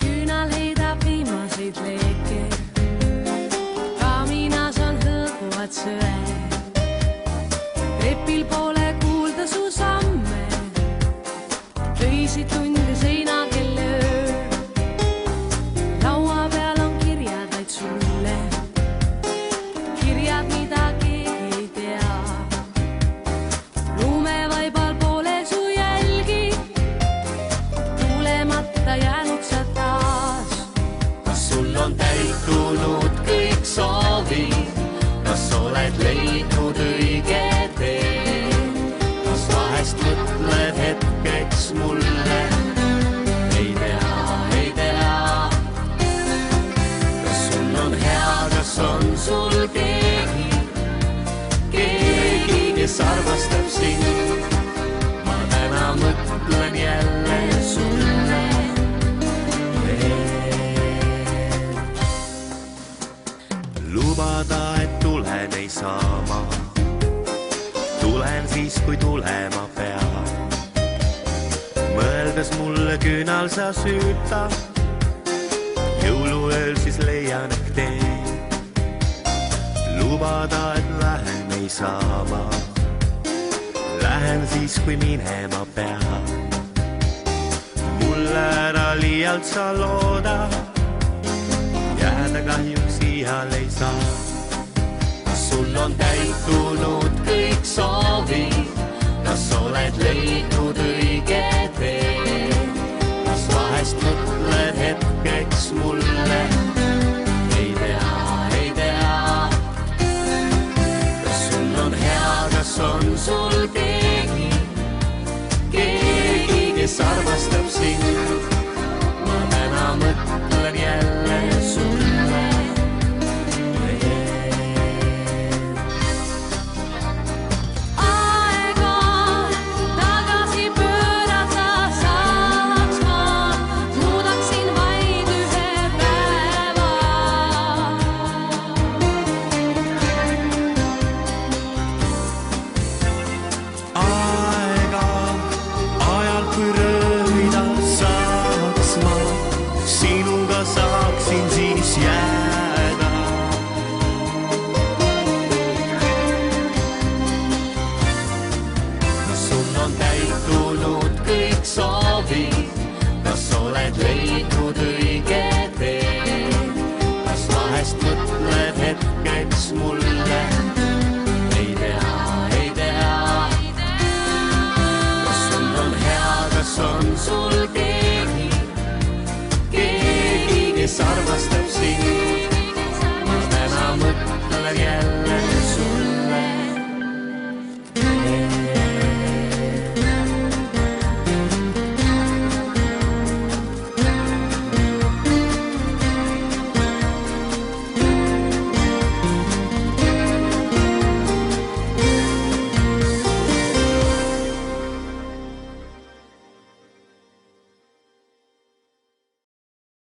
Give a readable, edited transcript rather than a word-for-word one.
Küünal heidab viimaseid leeke, kaaminas on hõõguvad sõed. Trepil pole kuulda su samme, öisid tunde seina kelle öö. Laua peal on kirjad vaid sulle, kirjad, mida keegi ei tea. Lumevaibal pole su jälgi, tulemata jäänud sa taas. Kas sul on täitunud kõik soovid? Kas oled leidnud õige tee? Kas vahest mõtled hetkeks mulle? Ei tea, ei tea. Kas sul on hea, kas on sul keegi? Keegi, kes armastab sind? Ma täna mõtlen jälle sulle. Lubada, et tulen ei saa ma. Tulen siis, kui tulema peab. Mõeldes mulle küünal sa süüta, jõuluööl siis leian ehk tee. Lubada, et lähen ei saa ma. Lähen siis, kui minema peab. Mulle ära liialt sa looda, jääda kahjuks iial ei saa. Kas sul on täitunud kõik soovid? Kas oled leidnud õige tee? Kas vahest mõtled hetkeks mulle? Ei tea, ei tea. Kas sul on hea, kas on sul keegi? Keegi, kes armastab sind? Ma täna mõtlen jälle sulle. Aega tagasi pöörata saaks ma, muudaksin vaid ühe päeva. Aega ajal, kui röövida saaks ma, sinuga saaksin siis jääda. Kas sul on täitunud kõik soovid? Kas oled leidnud õige